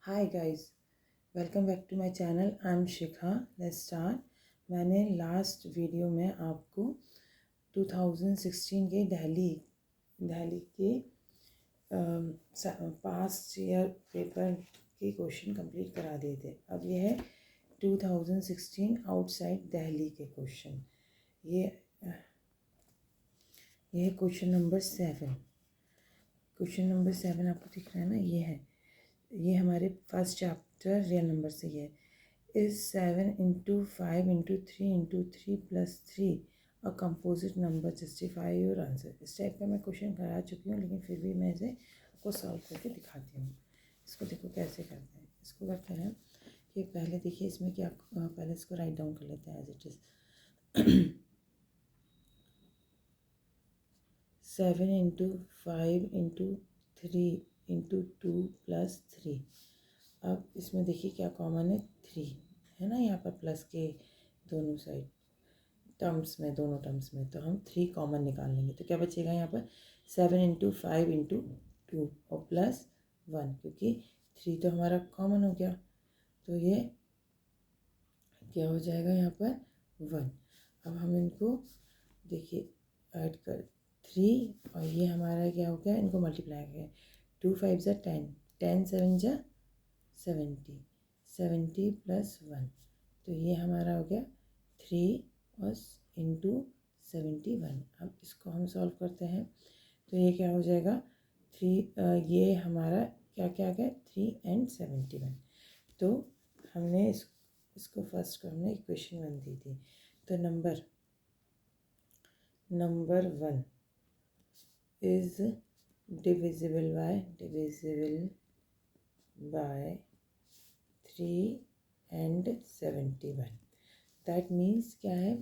Hi guys, welcome back to my channel. I am Shikha. Let's start. मैंने last video में आपको 2016 के दिल्ली के पास्ट ईयर पेपर के क्वेश्चन कंप्लीट करा दिए थे। अब ये है 2016 आउटसाइड दिल्ली के क्वेश्चन। ये है क्वेश्चन नंबर 7। क्वेश्चन नंबर 7 आपको दिख रहा है ना, ये हमारे फर्स्ट चैप्टर रियल नंबर से है। Is 7 into 5 into 3 into 3 plus 3 a composite number, justify your answer. इस टाइप का मैं क्वेश्चन करा चुकी हूँ, लेकिन फिर भी मैं इसे आपको सॉल्व करके दिखाती हूँ। इसको देखो कैसे करते हैं। इसको करते हैं कि पहले देखिए इसमें क्या, पहले इसको राइट डाउन कर लेते हैं as it is. 7 into 5 into 3 into 2 plus 3। अब इसमें देखिए क्या कॉमन है, 3 है ना, यहाँ पर प्लस के दोनों साइड दोनों टर्म्स में, तो हम 3 कॉमन निकाल लेंगे। तो क्या बचेगा यहाँ पर 7 इंटू 5 इंटू 2 और प्लस 1, क्योंकि 3 तो हमारा कॉमन हो गया, तो ये क्या हो जाएगा यहाँ पर 1। अब हम इनको देखिए ऐड कर 3 और ये हमारा क्या हो गया, इनको मल्टीप्लाई कर गया। 2 5 ज़ा 10, 10 7 ज़ा 70, 70 प्लस 1, तो ये हमारा हो गया 3 और इंटू 71। अब इसको हम सॉल्व करते हैं, तो ये क्या हो जाएगा 3, ये हमारा क्या क्या आ गया 3 एंड 71। तो हमने इसको फर्स्ट को हमने इक्वेशन 1 दी थी। तो number 1 is divisible by 3 and 71। That means क्या है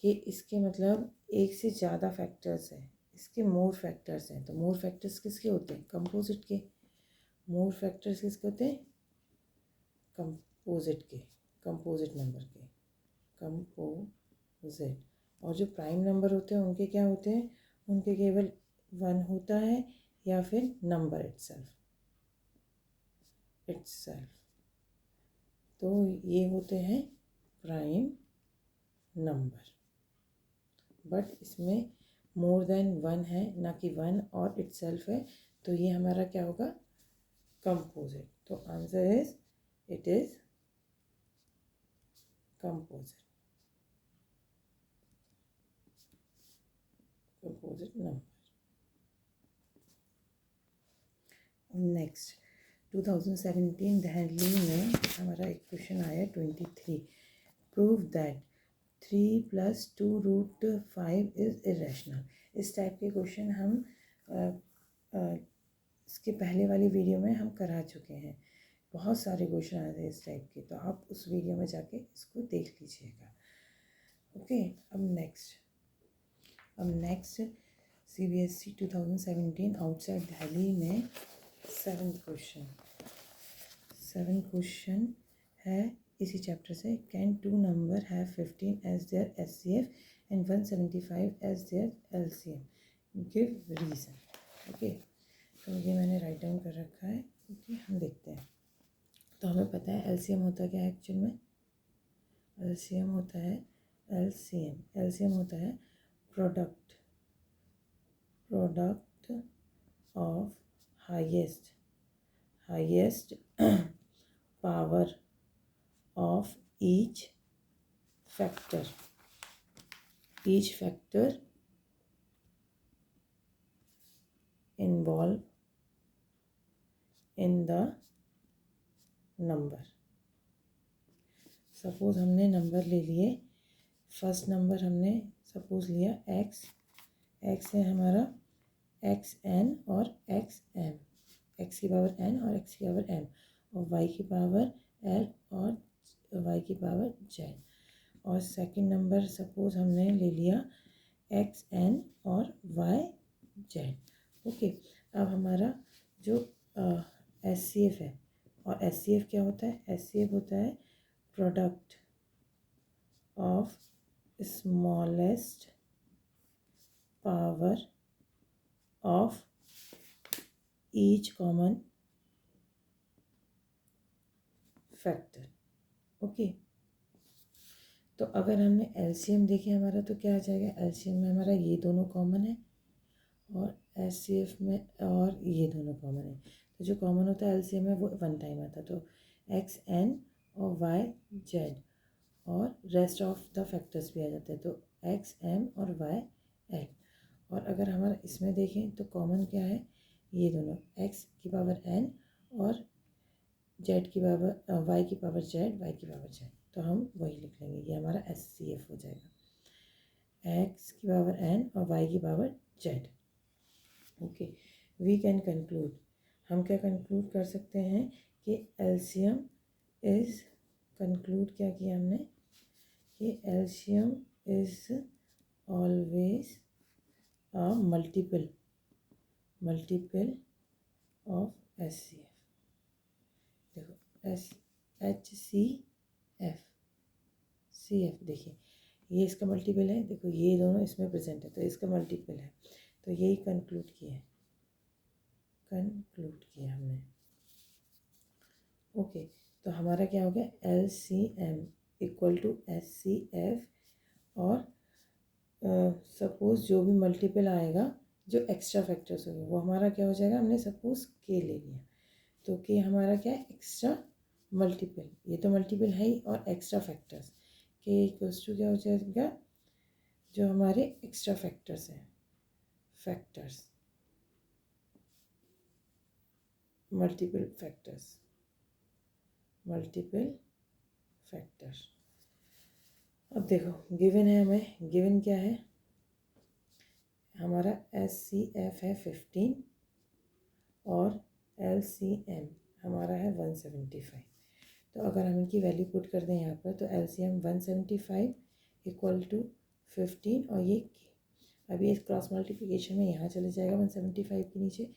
कि इसके मतलब एक से ज़्यादा फैक्टर्स हैं, इसके मोर फैक्टर्स हैं। तो मोर फैक्टर्स किसके होते हैं, कंपोजिट के। मोर फैक्टर्स किसके होते हैं, कंपोजिट नंबर के, कंपोजिट। और जो प्राइम नंबर होते हैं उनके क्या होते हैं, उनके केवल 1 होता है या फिर नंबर इटसेल्फ। तो ये होते हैं प्राइम नंबर, बट इसमें मोर देन 1 है, ना कि 1 और इटसेल्फ है, तो ये हमारा क्या होगा, कंपोजिट। तो answer is it is composite number. Next 2017 Delhi में हमारा एक क्वेश्चन आया 23। Prove that 3 + 2√5 is irrational. इस टाइप के क्वेश्चन हम इसके पहले वाली वीडियो में हम करा चुके हैं। बहुत सारे क्वेश्चन आए थे इस टाइप के, तो आप उस वीडियो में जाके इसको देख लीजिएगा। ओके, अब नेक्स्ट CBSE 2017 आउटसाइड दिल्ली में 7th क्वेश्चन है इसी चैप्टर से। Can 2 number have 15 as their SCF and 175 as their LCM, give reason. Okay, तो ये मैंने राइट डाउन कर रखा है, क्योंकि हम देखते हैं। तो हमें पता है LCM होता क्या है एक्चुअल में। LCM होता है product of highest power of each factor involved in the number। Suppose हमने नंबर ले लिए, फर्स्ट नंबर हमने सपोज लिया x है हमारा xn और xm, x की पावर n और x की पावर m, और y की पावर l और y की पावर z। और सेकंड नंबर सपोज हमने ले लिया xn और yz। ओके, अब हमारा जो SCF है, और SCF क्या होता है, SCF होता है product of smallest power of each common factor. Okay, तो अगर हमने एलसीएम देखे हमारा तो क्या आ जाएगा, एलसीएम में हमारा ये दोनों कॉमन है और एचसीएफ में और ये दोनों कॉमन है। तो जो कॉमन होता है एलसीएम में वो 1 टाइम आता है, तो एक्स एन और वाई जेड और रेस्ट ऑफ द फैक्टर्स भी आ जाते हैं, तो एक्स एम और वाई एल। और अगर हमारा इसमें देखें तो कॉमन क्या है, ये दोनों एक्स की पावर एन और जेड की पावर वाई की पावर जेड, वाई की पावर जेड, तो हम वही लिख लेंगे, ये हमारा एस सी एफ हो जाएगा, एक्स की पावर एन और वाई की power z. Okay, we can conclude, हम क्या कंक्लूड कर सकते हैं कि एलसीएम इज, कंक्लूड क्या किया हमने कि LCM is always a multiple of S C F. देखो एस एच सी एफ देखिए ये इसका मल्टीपल है, देखो ये दोनों इसमें प्रेजेंट है तो इसका मल्टीपल है, तो यही कंक्लूड किया हमने। ओके, तो हमारा क्या हो गया, L C M equal to S C F और सपोज जो भी मल्टीपल आएगा जो एक्स्ट्रा फैक्टर्स होंगे वो हमारा क्या हो जाएगा, हमने सपोज के ले लिया तो के हमारा क्या है, एक्स्ट्रा मल्टीपल, ये तो मल्टीपल है ही और एक्स्ट्रा फैक्टर्स, के इक्वल्स टू क्या हो जाएगा, जो हमारे एक्स्ट्रा फैक्टर्स हैं, फैक्टर्स मल्टीपल फैक्टर्स। अब देखो गिवन है, हमें गिवन क्या है, हमारा एस सी एफ है 15 और एल सी एम हमारा है 175। तो अगर हम इनकी वैल्यू पुट कर दें यहाँ पर तो L C M 175 equal to 15 और ये के, अभी इस क्रॉस मल्टीप्लिकेशन में यहाँ चले जाएगा 175 के नीचे,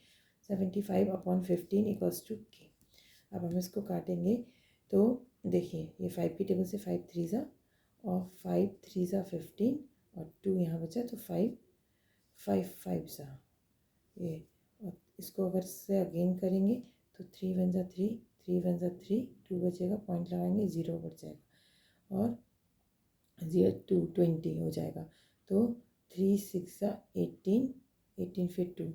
75/15 इक्वल्स टू के। अब हम इसको काटेंगे तो देखिए ये 5 की टेबल से 5 3 ज़ा और 5 3 ज़ा 15 और 2 यहाँ बचा तो 5 5 ज़ा ये, और इसको अगर से अगेन करेंगे तो 3 1 ज़ा 3 3 1 ज़ा 3 2 बचेगा, पॉइंट लगाएंगे 0 बच जाएगा और 0 2 20 हो जाएगा, तो 3 6 ज़ा 18 18 फिर 2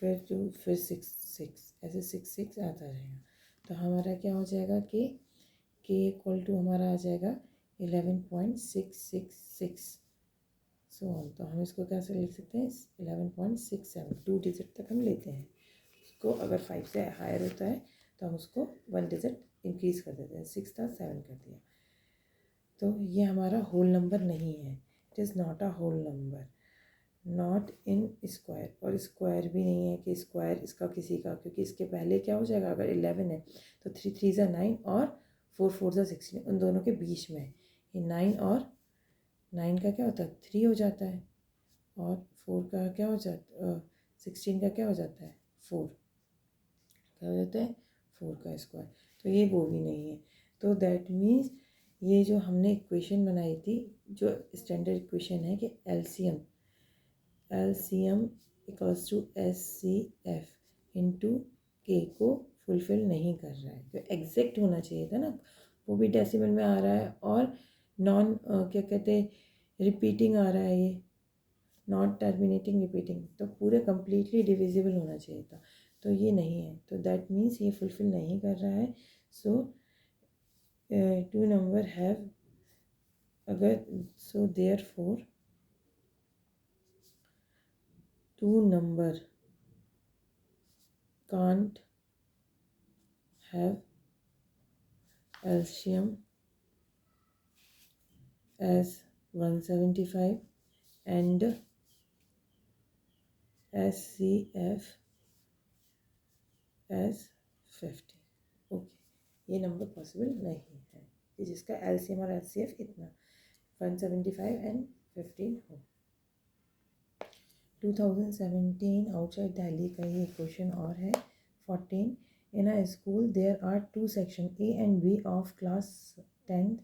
फिर 2 फिर 6 6 ऐसे 6 6 आता रहेगा, तो हमारा क्या हो जाएगा कि के इक्वल टू हमारा आ जाएगा 11.666 सो ऑन। तो हम इसको कैसे लिख सकते हैं, 11.67, 2 डिजिट तक हम लेते हैं उसको, अगर 5 से हायर होता है तो हम उसको 1 डिजिट इंक्रीज़ कर देते हैं, 6 था 7 कर दिया, तो ये हमारा होल नंबर नहीं है, it is not a whole number, not in square, और स्क्वायर भी नहीं है कि स्क्वायर इसका किसी का, क्योंकि इसके पहले क्या हो जाएगा, अगर 11 है तो 3 3 ज़ा 9 और 4 4 ज़ा 16, उन दोनों के बीच में ये 9 और 9 का क्या होता है 3 हो जाता है और 4 का क्या हो जाता 16 का क्या हो जाता है 4, क्या हो जाता है 4 का स्क्वायर, तो ये वो भी नहीं है। तो दैट मीन्स ये जो हमने इक्वेशन बनाई थी, जो स्टैंडर्ड इक्वेशन है कि LCM equals to S C F into k को फुलफ़िल नहीं कर रहा है, जो एग्जैक्ट होना चाहिए था ना, वो भी डेसिमल में आ रहा है और नॉन क्या कहते हैं रिपीटिंग आ रहा है, ये नॉट टर्मिनेटिंग रिपीटिंग, तो पूरे कम्प्लीटली डिविजिबल होना चाहिए था, तो ये नहीं है, तो दैट मीन्स ये फुलफ़िल नहीं कर रहा है। सो 2 नंबर हैव, अगर so therefore 2 number can't have LCM as 175 and SCF as 50। Okay, ये नंबर पॉसिबल नहीं है कि जिसका LCM और SCF इतना 175 एंड 15 हो। 2017 आउटसाइड दिल्ली का ये क्वेश्चन और है 14। In a school there are 2 sections A and B of class 10th.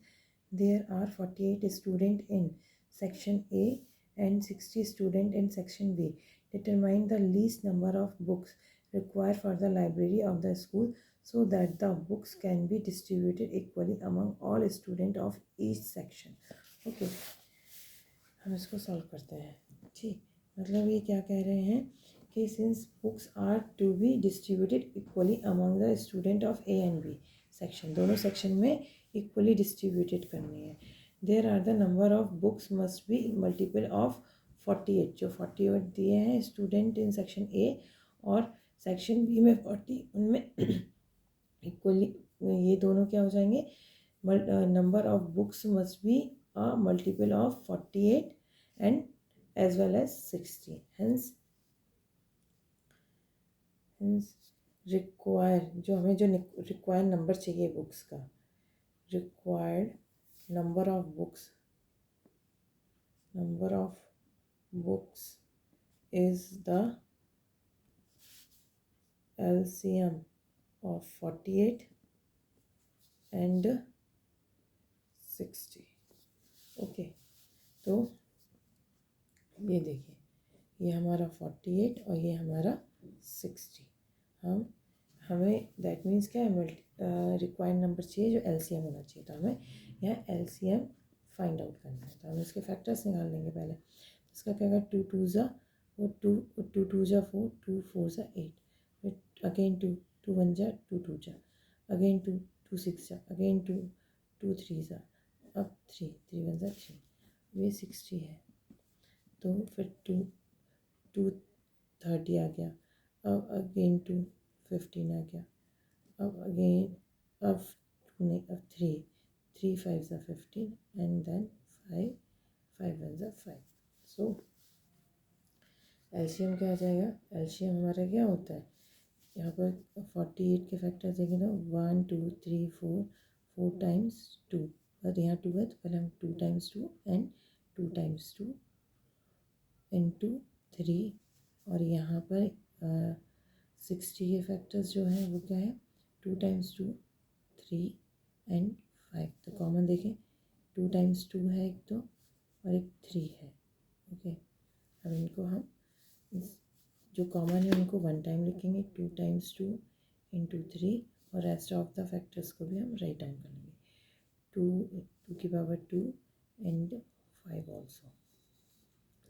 There are 48 students in section A and 60 students in section B. Determine the least number of books required for the library of the school so that the books can be distributed equally among all students of each section. Okay, हम इसको solve करते हैं. ठीक, मतलब ये क्या कह रहे हैं कि since books are to be distributed equally among the student of A and B section, दोनों सेक्शन में इक्वली डिस्ट्रीब्यूटेड करनी है. There are the number of books must be multiple of 48, जो 48 दिए हैं स्टूडेंट इन सेक्शन ए और section B में 40, उनमें इक्वली ये दोनों क्या हो जाएंगे, number of books must be a multiple of 48 and as well as 60. Hence require, जो हमें जो रिक्वायर नंबर चाहिए बुक्स का, required number of books is the LCM of 48 and 60. Okay, तो ये देखिए, ये हमारा 48 और ये हमारा 60. हमें दैट मीन्स क्या है, रिक्वायर्ड नंबर चाहिए जो LCM होना चाहिए. तो हमें यहाँ LCM फाइंड आउट करना है. तो हम इसके फैक्टर्स निकाल लेंगे पहले. इसका क्या होगा, 2 2 ज़ा 4, 2 2 ज़ा 4, 2 4 ज़ा 8, फिर अगेन 2 2 1 ज़ा 2 2 ज़ा, अगेन 2 2 6 ज़ा, अगेन 2 2 3 ज़ा, अब 3 3 1 ज़ा 3, ये 60 है. तो फिर 2 2 30 आ गया, अब अगेन 2 15 आ गया, अब अगेन अब 2 नहीं, अब 3 3 5 ज़ा 15 एंड देन 5 5 1 ज़ा 5. सो एलसीएम क्या आ जाएगा, एलसीएम हमारा क्या होता है, यहाँ पर 48 के फैक्टर देखें तो 1 2 3 4 4 टाइम्स 2, और यहाँ 2 है तो पहले हम 2 टाइम्स 2 एंड 2 टाइम्स 2 इंटू 3, और यहाँ पर 60 के फैक्टर्स जो हैं वो क्या है, 2 टाइम्स 2 3 एंड 5. तो कॉमन देखें, 2 टाइम्स 2 है एक तो, और एक 3 है. ओके, अब इनको हम जो कॉमन है उनको 1 टाइम लिखेंगे, 2 टाइम्स 2 इंटू 3, और रेस्ट ऑफ द फैक्टर्स को भी हम राइट डाउन कर लेंगे. 2 की पावर 2 एंड 5 ऑल्सो.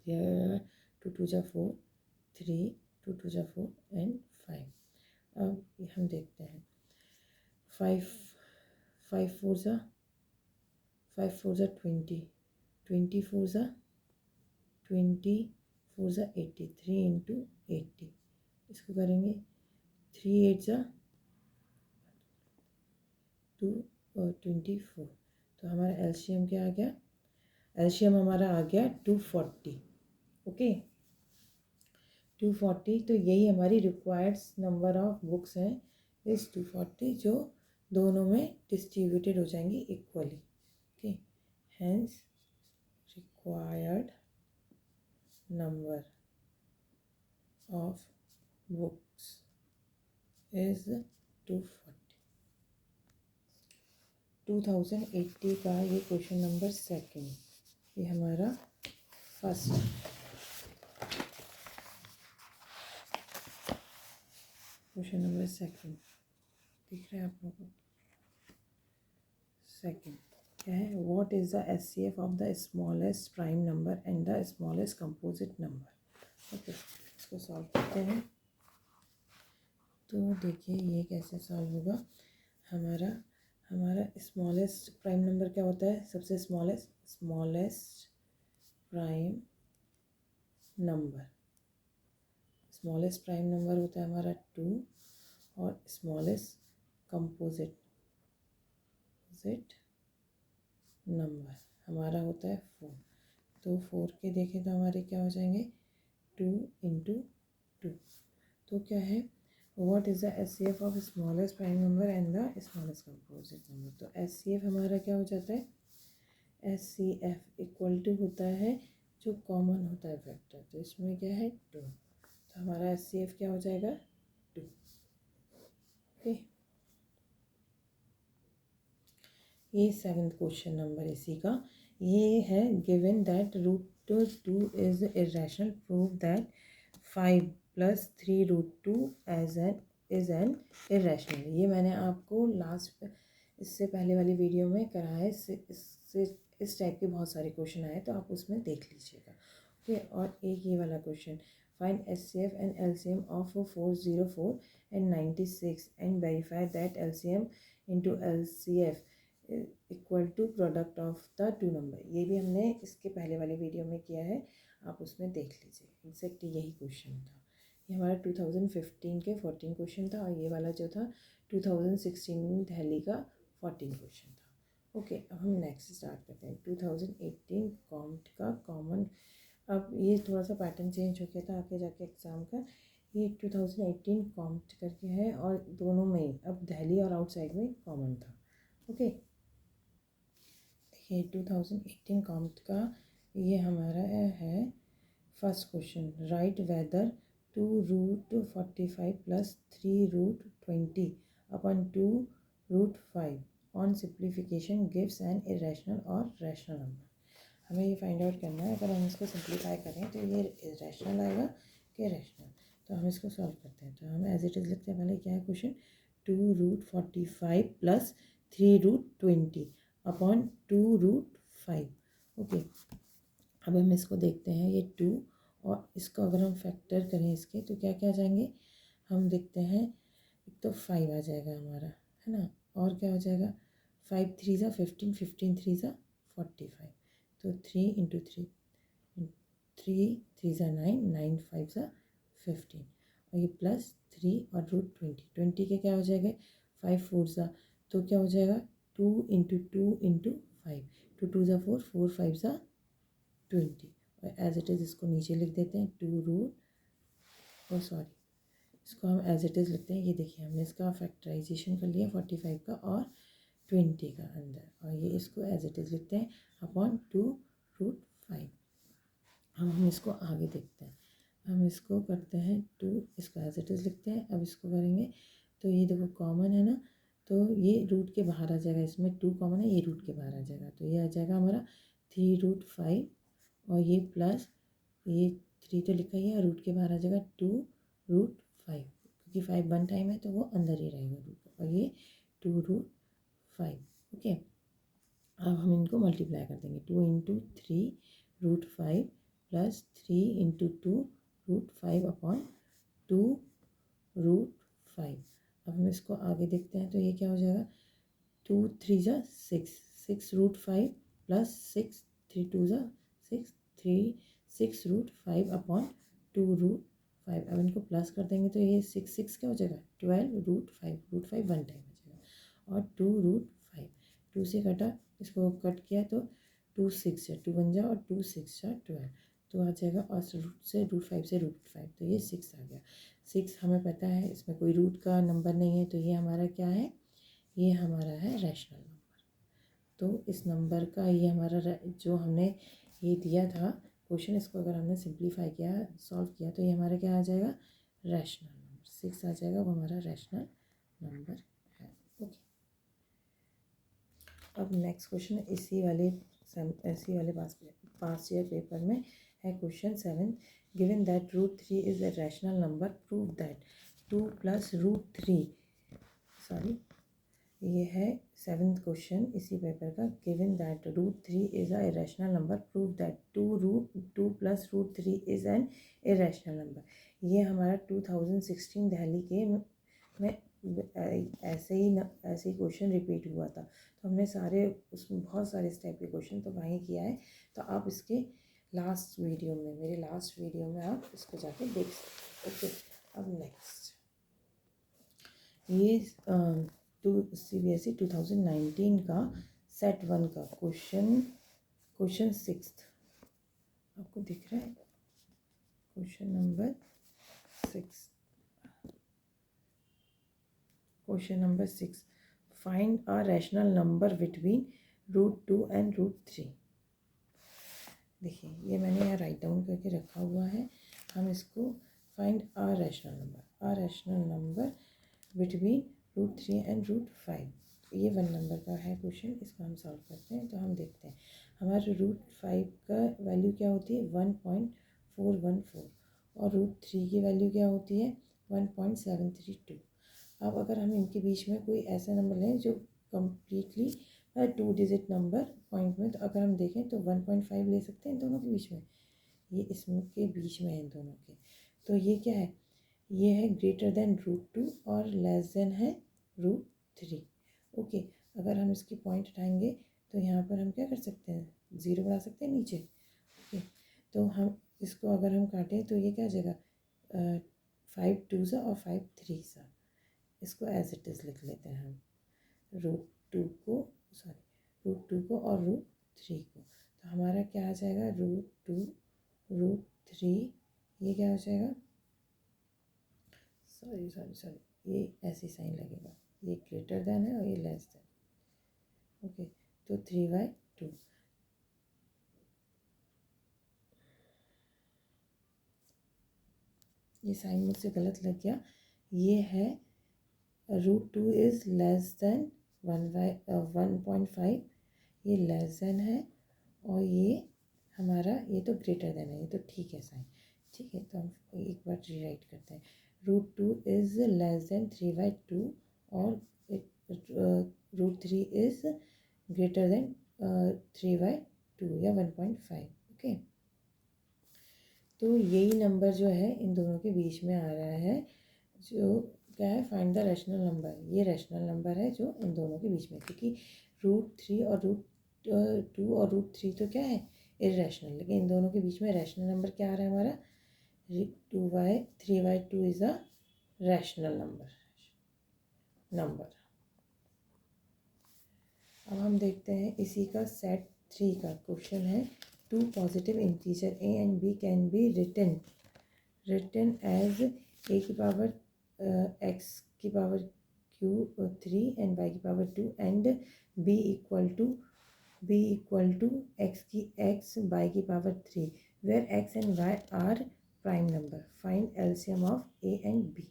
2 2 ज़ा 4, 3 2 2 ज़ा 4 एंड 5. अब हम देखते हैं, 5 5 4 ज़ा 20, 24 ज़ा 83 इंटू 80. इसको करेंगे 3 8 ज़ा 2 और 24. तो हमारा एलसीएम क्या आ गया, एलसीएम हमारा आ गया 240. ओके, 240. तो यही हमारी रिक्वायर्ड नंबर ऑफ बुक्स हैं, इस 240, जो दोनों में डिस्ट्रीब्यूटेड हो जाएंगी equally. Okay, hence required number of books is 240. 2080 का ये क्वेश्चन नंबर 2. ये हमारा फर्स्ट क्वेश्चन नंबर 2 दिख रहा है आप लोगों को. 2 क्या है, what is the HCF of the smallest prime number and the smallest composite number. Okay, इसको सॉल्व करते हैं. तो देखिए ये कैसे सॉल्व होगा. हमारा स्मॉलेस्ट प्राइम नंबर क्या होता है, सबसे स्मॉलेस्ट प्राइम नंबर होता है हमारा 2, और स्मॉलेस्ट कंपोजिट नंबर हमारा होता है 4. तो 4 के देखें तो हमारे क्या हो जाएंगे, 2 इंटू 2. तो क्या है, what is the HCF of smallest prime number and the smallest composite number. तो एचसीएफ हमारा क्या हो जाता है, एचसीएफ इक्वल टू होता है जो कॉमन होता है फैक्टर. तो इसमें क्या है 2, तो हमारा एचसीएफ क्या हो जाएगा 2. ओके, ये 7th क्वेश्चन नंबर इसी का. ये है, given that √2 is irrational, prove that 5 + 3 √2 as an is an irrational. ये मैंने आपको इससे पहले वाली वीडियो में करा है। इससे इस टाइप के बहुत सारे क्वेश्चन आए तो आप उसमें देख लीजिएगा। ओके, और एक ये वाला question, find HCF and LCM of 404 and 96 and verify that LCM into LCF equal to product of the two number. ये भी हमने इसके पहले वाले वीडियो में किया है, आप उसमें देख लीजिए। एग्जैक्ट यही क्वेश्चन था। ये हमारा 2015 के 14 क्वेश्चन था, और ये वाला जो था 2016 दिल्ली का 14 क्वेश्चन था। ओके, अब हम नेक्स्ट स्टार्ट करते हैं। 2018 कॉम्ट का कॉमन, अब ये थोड़ा सा पैटर्न चेंज हो गया था आगे जाके एग्ज़ाम का। ये 2018 कॉम्ट करके है, और दोनों में अब दिल्ली और आउटसाइड में कॉमन था। ओके, ये 2018 कॉम्ट का ये हमारा है first question, right whether 2√45 plus 3√20 upon 2√5 on simplification gives an irrational और रैशनल नंबर। हमें ये फाइंड आउट करना है। अगर हम इसको सिंप्लीफाई करें तो ये रैशनल आएगा कि रैशनल। तो हम इसको सॉल्व करते हैं। तो हम एज इट इज़ लिखते हैं। पहले क्या है क्वेश्चन, 2√45 प्लस 3√20 अपॉन 2√5। ओके, अब हम इसको देखते हैं। ये 2 और इसको अगर हम फैक्टर करें इसके, तो क्या क्या आ जाएंगे हम देखते हैं। एक तो 5 आ जाएगा हमारा, है ना, और क्या हो जाएगा 5 3 ज़ा 15, 15 3 ज़ा 45। तो 3 इंटू 3, 3 3 ज़ा 9, 9 5 ज़ा 15, और ये प्लस 3 और √20, 20 के क्या हो जाएगा 5 4 ज़ा, तो क्या हो जाएगा 2 इंटू 2 इंटू 5, 2 2 ज़ा 4, 4 5 ज़ा 20, और एज इट इज़ इसको नीचे लिख देते हैं 2 इसको हम एज इट इज़ लिखते हैं। ये देखिए हमने इसका फैक्टराइजेशन कर लिया 45 का और 20 का अंदर, और ये इसको एज इट इज़ लिखते हैं अपॉन 2√5। हम इसको आगे देखते हैं। हम इसको करते हैं 2, इसको एज इट इज़ लिखते हैं। अब इसको करेंगे तो ये देखो कॉमन है ना, तो ये रूट के बाहर आ जाएगा। इसमें 2 कॉमन है, ये रूट के बाहर आ जाएगा। तो ये आ जाएगा हमारा 3√5, और ये प्लस ये 3 तो लिखा ही है, रूट के बाहर आ जाएगा 2√5, क्योंकि 5 वन टाइम है तो वो अंदर ही रहेगा रूट, और ये 2√5। ओके, अब हम इनको मल्टीप्लाई कर देंगे। 2 इंटू 3√5 प्लस 3 इंटू 2√5 अपॉन 2√5। अब हम इसको आगे देखते हैं तो ये क्या हो जाएगा 2 3 ज़ा 6, 6√5 प्लस 6 3 2 ज़ा 6, 6√5 अपॉन 2√5। अब इनको प्लस कर देंगे तो ये 6 6 क्या हो जाएगा 12√5, √5 वन टाइम हो जाएगा, और 2√5 2 से कटा, इसको कट किया तो 2 6 है, 2 बन जाए, और 2 6 है 12, तो आ जाएगा, और रूट से √5 से √5, तो ये 6 आ गया। 6 हमें पता है इसमें कोई रूट का नंबर नहीं है, तो ये हमारा क्या है, ये हमारा है रैशनल नंबर। तो इस नंबर का ये हमारा जो हमने ये दिया था क्वेश्चन, इसको अगर हमने सिंप्लीफाई किया, सॉल्व किया, तो ये हमारा क्या आ जाएगा रैशनल नंबर 6 आ जाएगा, वो हमारा रैशनल नंबर है। ओके, अब नेक्स्ट क्वेश्चन इसी वाले पास ईयर पेपर में है। Question 7, given that √3 is a rational number, prove that 2 plus √3, sorry ये है 7th क्वेश्चन इसी पेपर का। Given that √3 is a irrational number, prove that 2 plus √3 is an irrational number. ये हमारा 2016 दिल्ली के में ऐसे ही क्वेश्चन रिपीट हुआ था, तो हमने सारे उसमें बहुत सारे इस टाइप के क्वेश्चन तो वहीं किया है। तो आप इसके लास्ट वीडियो में, मेरे लास्ट वीडियो में आप इसको जाके देख सकते। ओके, अब नेक्स्ट ये CBSE 2019 का सेट 1 का क्वेश्चन 6 आपको दिख रहा है, question number 6। Question number 6, find a rational number between √2 and √3। देखिए ये मैंने यहाँ राइट डाउन करके रखा हुआ है। हम इसको find a rational number between √3 and √5, ये 1 नंबर का है क्वेश्चन। इसको हम सॉल्व करते हैं। तो हम देखते हैं हमारे √5 का वैल्यू क्या होती है 1.414, और √3 की वैल्यू क्या होती है 1.732। अब अगर हम इनके बीच में कोई ऐसा नंबर लें जो कम्प्लीटली 2 डिजिट नंबर पॉइंट में, तो अगर हम देखें तो 1.5 ले सकते हैं इन दोनों के बीच में, ये इसमें के बीच में है इन दोनों के। तो ये क्या है, ये है ग्रेटर देन √2 और लेस देन है √3। ओके, अगर हम इसकी पॉइंट उठाएंगे तो यहाँ पर हम क्या कर सकते हैं, 0 बढ़ा सकते हैं नीचे। ओके, तो हम इसको अगर हम काटें तो ये क्या आ जाएगा, 5 2 सा और 5 3 सा। इसको एज इट इज़ लिख लेते हैं हम, √2 को √2 को और √3 को। तो हमारा क्या आ जाएगा, √2 √3, ये क्या हो जाएगा, सॉरी ये ऐसे साइन लगेगा, ये ग्रेटर देन है और ये लेस देन। ओके, तो 3/2, ये साइन मुझसे गलत लग गया, ये है √2 इज़ लेस देन 1/5, ये लेस देन है और ये हमारा, ये तो ग्रेटर देन है, ये तो ठीक है साइन। ठीक है, तो हम एक बार रीराइट करते हैं, √2 इज़ लेस देन 3/2 और √3 इज़ ग्रेटर देन 3/2 या 1.5। ओके, तो यही नंबर जो है इन दोनों के बीच में आ रहा है, जो क्या है, फाइंड द रैशनल नंबर। ये रैशनल नंबर है जो इन दोनों के बीच में, क्योंकि √3 और √2 और √3 तो क्या है, इरेशनल, लेकिन इन दोनों के बीच में रैशनल नंबर क्या आ रहा है हमारा, 3/2 इज़ अ रैशनल नंबर। अब हम देखते हैं इसी का सेट 3 का क्वेश्चन है, 2 positive integer a and b can be written as a की पावर x की पावर q3 and y की power 2 and b equal to x की x y की power 3 where x and y are prime number, find LCM of a and b।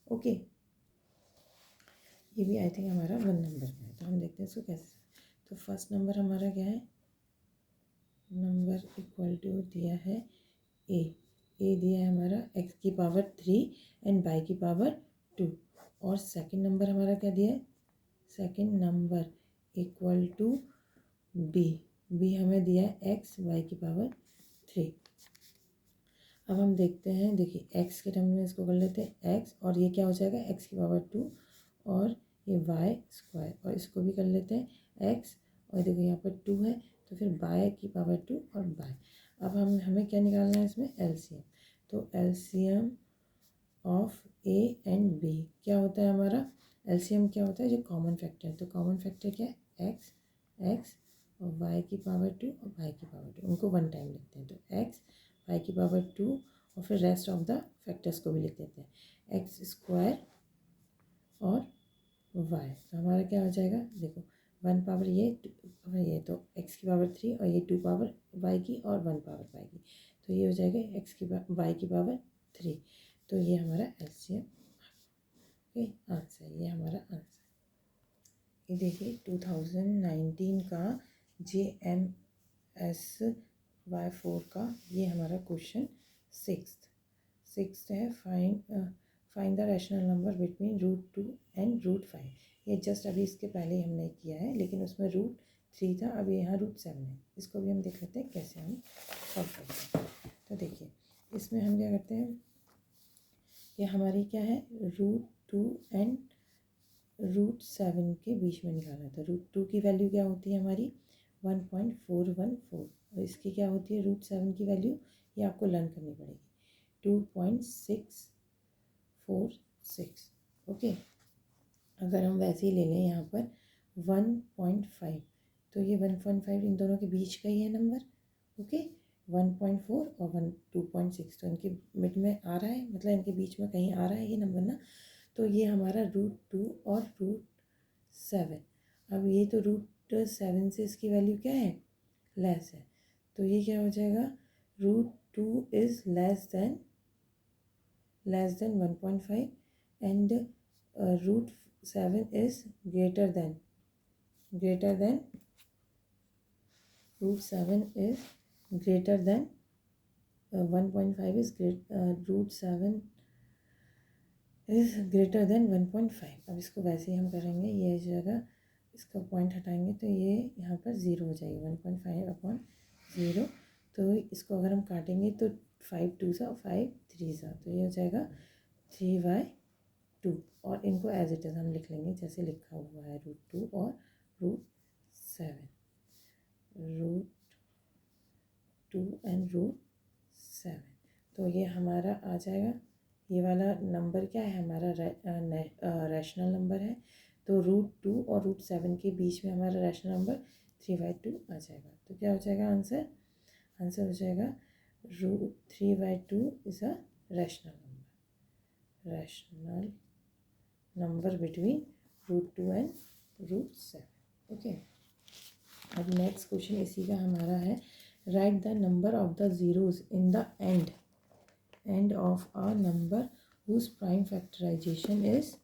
Okay, ये भी I think हमारा 1 number में है, तो हम देखते हैं इसको कैसे। तो फर्स्ट नंबर हमारा क्या है, नंबर इक्वल टू दिया है ए दिया है हमारा x की पावर 3 एंड y की पावर 2, और सेकंड नंबर हमारा क्या दिया है, second number equal to b हमें दिया है x y की पावर 3। अब हम देखते हैं, देखिए x के टर्म में इसको कर लेते हैं x, और ये क्या हो जाएगा, x की पावर 2 और ये y², और इसको भी कर लेते हैं x, और देखो यहाँ पर 2 है तो फिर y की पावर 2 और y। अब हमें क्या निकालना है इसमें, एलसीएम। तो LCM of a and b क्या होता है हमारा, एलसीएम क्या होता है, जो कॉमन फैक्टर है, तो कॉमन फैक्टर क्या है, x और y की पावर 2 और y की पावर 2, उनको 1 टाइम लिखते हैं, तो x y की पावर 2 और फिर रेस्ट ऑफ द फैक्टर्स को भी लिख देते हैं, x² और y। तो हमारा क्या हो जाएगा, देखो 1 पावर ये 2 पावर ये, तो x की पावर 3 और ये 2 पावर y की और 1 पावर y की, तो ये हो जाएगा y की पावर 3। तो ये हमारा एलसीएम, ओके, आंसर, ये हमारा आंसर। ये देखिए 2019 का JMSY4 का ये हमारा क्वेश्चन सिक्स्थ है, find the rational number between √2 and √5। ये जस्ट अभी इसके पहले ही हमने किया है, लेकिन उसमें √3 था, अब यहाँ √7 है। इसको भी हम देख लेते हैं कैसे हम सॉल्व करते हैं। तो देखिए इसमें हम क्या करते हैं, ये हमारी क्या है, √2 एंड √7 के बीच में निकालना था। √2 की वैल्यू क्या होती है हमारी, 1.414, और इसकी क्या होती है √7 की वैल्यू, ये आपको लर्न करनी पड़ेगी, 2.646। ओके, अगर हम वैसे ही ले लें यहाँ पर 1.5, तो ये 1.5 इन दोनों के बीच का ही है नंबर। ओके, 1.4 और 2.6, तो इनके मिड में आ रहा है, मतलब इनके बीच में कहीं आ रहा है ये नंबर ना, तो ये हमारा √2 और √7। अब ये तो √7 से इसकी वैल्यू क्या है, लेस है, तो ये क्या हो जाएगा, √2 is less than 1.5 and √7 is greater than √7 is greater than 1.5 is √7 is greater than 1.5। अब इसको वैसे ही हम करेंगे, ये जगह इसका पॉइंट हटाएंगे तो ये यहाँ पर ज़ीरो हो जाएगी, 1.5 अपॉन ज़ीरो। तो इसको अगर हम काटेंगे तो 5 2 सा 5 3 सा, तो ये हो जाएगा 3/2। और इनको एज इट इज़ हम लिख लेंगे जैसे लिखा हुआ है, √2 और √7, √2 एंड √7। तो ये हमारा आ जाएगा, ये वाला नंबर क्या है हमारा, रैशनल नंबर है। तो √2 और √7 के बीच में हमारा रैशनल नंबर 3/2 आ जाएगा। तो क्या हो जाएगा आंसर, आंसर हो जाएगा √3/2 is a rational number between √2 and √7। Okay, अब नेक्स्ट क्वेश्चन इसी का हमारा है, right the number of the zeros in the end of a number whose prime factorization is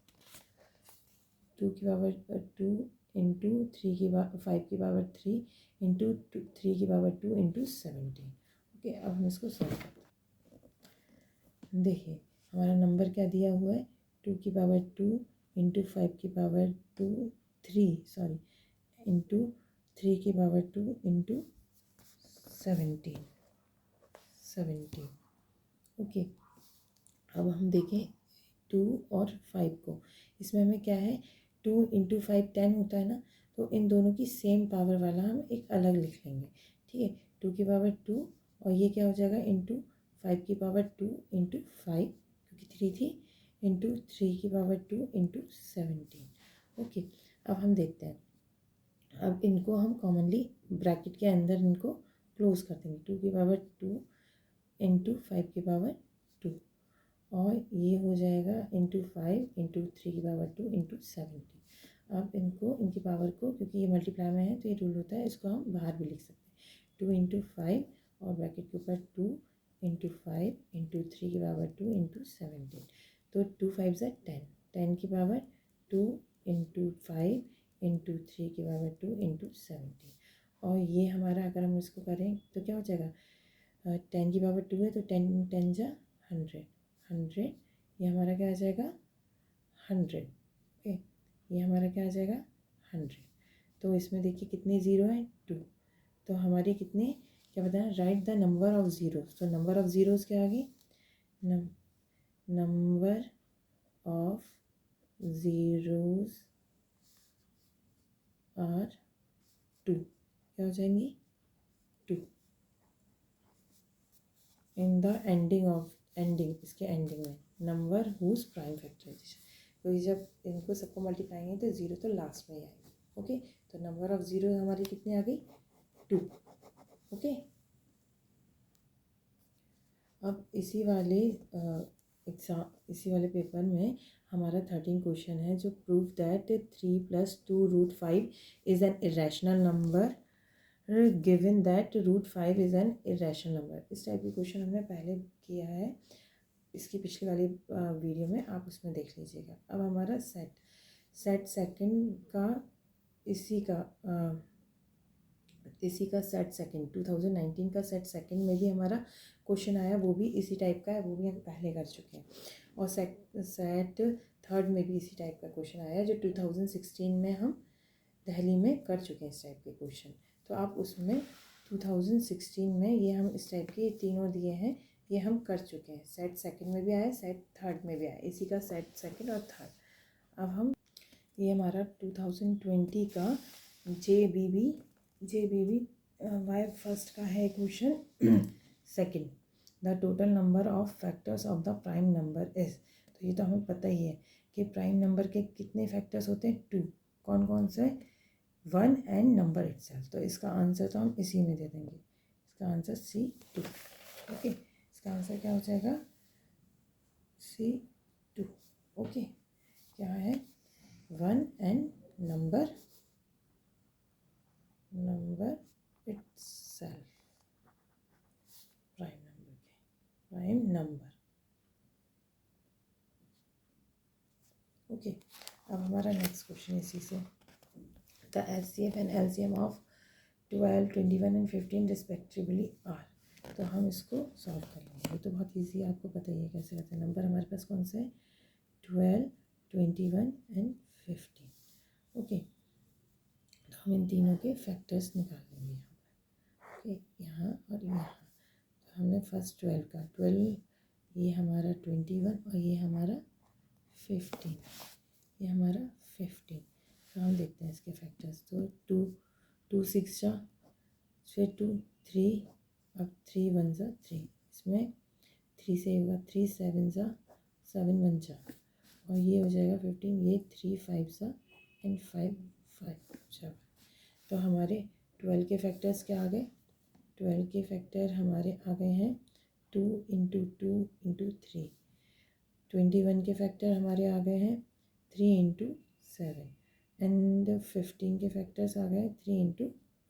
2 की पावर 2 इंटू 3 की पावर 5 की पावर 3 इंटू 3 की पावर 2 इंटू 17। ओके, अब हम इसको सॉल्व करते हैं। देखिए हमारा नंबर क्या दिया हुआ है, 2 की पावर 2 इंटू 5 की पावर 3 इंटू 3 की पावर 2 इंटू 17। ओके, अब हम देखें 2 और 5 को, इसमें हमें क्या है, 2 इंटू 5 10 होता है ना, तो इन दोनों की सेम पावर वाला हम एक अलग लिख लेंगे। ठीक है, 2 की पावर 2 और ये क्या हो जाएगा इंटू 5 की पावर 2 इंटू 5 क्योंकि 3 थी, इंटू 3 की पावर 2 इंटू 17। ओके, अब हम देखते हैं, अब इनको हम कॉमनली ब्रैकेट के अंदर इनको क्लोज कर देंगे, 2 की पावर 2 इंटू 5 की पावर 2 और ये हो जाएगा इंटू 5 इंटू 3 की पावर 2 इंटू 17। अब इनको, इनकी पावर को, क्योंकि ये मल्टीप्लाई में है तो ये रूल होता है, इसको हम बाहर भी लिख सकते हैं, 2 इंटू 5 और ब्रैकेट के ऊपर 2 इंटू 5 इंटू 3 की पावर 2 इंटू 17। तो 2 5 ज़ा 10, 10 की पावर 2 इंटू 5 इंटू 3 की पावर 2 इंटू 17। और ये हमारा अगर हम इसको करें तो क्या हो जाएगा, 10 की पावर 2 है तो 10 10 जा 100, ये हमारा क्या आ जाएगा 100। ओके, ये हमारा क्या आ जाएगा 100। तो इसमें देखिए कितने ज़ीरो हैं, 2। तो हमारी कितने, क्या बताया, right the number of zeros. तो नंबर ऑफ ज़ीरोज़ क्या आ गई, नंबर ऑफ ज़ीरोज़ आर 2, क्या हो जाएंगी 2 इन द एंडिंग इसके एंडिंग में, नंबर हुज प्राइम फैक्टराइजेशन। तो ये जब इनको सबको मल्टीप्लाएंगे तो ज़ीरो तो लास्ट में ही आएगी। ओके, तो नंबर ऑफ ज़ीरो हमारी कितनी आ गई 2। ओके, अब इसी वाले पेपर में हमारा 13 क्वेश्चन है, जो prove that 3 + 2 √5 is an irrational number given that √5 is an irrational number. इस टाइप के क्वेश्चन हमने पहले किया है, इसकी पिछली वाली वीडियो में, आप उसमें देख लीजिएगा। अब हमारा सेट सेकंड का इसी का सेट सेकंड 2019 का सेट सेकंड में भी हमारा क्वेश्चन आया, वो भी इसी टाइप का है, वो भी हम पहले कर चुके हैं। और सेट थर्ड में भी इसी टाइप का क्वेश्चन आया, जो 2016 में हम दिल्ली में कर चुके हैं इस टाइप के क्वेश्चन। तो आप उसमें 2016 में ये हम इस टाइप के तीनों दिए हैं, ये हम कर चुके हैं। सेट सेकंड में भी आया, सेट थर्ड में भी आया, इसी का सेट सेकंड और थर्ड। अब हम, ये हमारा 2020 का JBB वाई फर्स्ट का है question second, the total number of factors of the prime number is. तो ये तो हमें पता ही है कि प्राइम नंबर के कितने फैक्टर्स होते हैं, 2। कौन कौन से, 1 एंड नंबर इटसेल्फ। तो इसका आंसर तो हम इसी में दे देंगे, इसका आंसर C2। ओके, इसका आंसर क्या हो जाएगा C2। ओके, क्या है, 1 and number itself, prime number. Okay, अब हमारा नेक्स्ट क्वेश्चन इसी से, the HCF and LCM of 12, 21 and 15 respectively are. तो हम इसको सॉल्व कर लेंगे, ये तो बहुत ईजी है, आपको पता ही है कैसे करते हैं। नंबर हमारे पास कौन से है, 12, 21 एंड 15। ओके, तो हम इन तीनों के फैक्टर्स निकाल लेंगे यहाँ पर। ओके, यहाँ और यहाँ। तो हमने फर्स्ट 12 का 12, ये हमारा 21 और ये हमारा 15, ये हमारा 15। तो हम देखते हैं इसके फैक्टर्स। तो 2 6 जा, फिर 2 3, अब 3 1 जा 3, इसमें 3 से होगा 3 7 जा 7 1 जा, और ये हो जाएगा 15, ये 3 5 जा एंड 5 5 7। तो हमारे 12 के फैक्टर्स क्या आ गए? 12 के फैक्टर हमारे आ गए हैं 2 इंटू 2 इंटू 3। 21 के फैक्टर हमारे आ गए हैं 3 इंटू 7 एंड 15 के फैक्टर्स आ गए 3 इंटू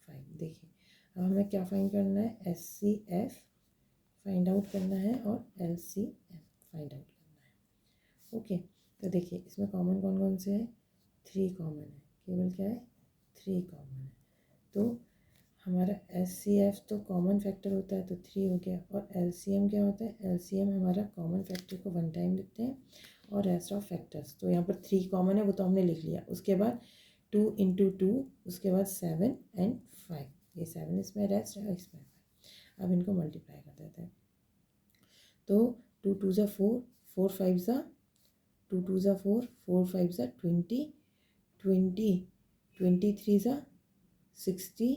5। देखिए, अब हमें क्या फाइंड करना है? SCF फाइंड आउट करना है और LCM फाइंड आउट करना है। ओके, तो देखिए इसमें कॉमन कौन कौन से है? 3 कॉमन है, केवल क्या है? 3 कॉमन है। तो हमारा SCF तो कॉमन फैक्टर होता है, तो 3 हो गया। और LCM क्या होता है? LCM हमारा कॉमन फैक्टर को 1 टाइम लिखते हैं और रेस्ट ऑफ फैक्टर्स। तो यहाँ पर 3 कॉमन है, वो तो हमने लिख लिया। उसके बाद 2 इंटू 2, उसके बाद 7 एंड 5, ये 7 इसमें रेस्ट है और इसमें 5। अब इनको मल्टीप्लाई कर देते हैं। तो 2 2 ज़ा 4, 4 5 ज़ा 2 2 ज़ा 4, 4 5 ज़ा 20, 20 23 ज़ा 60,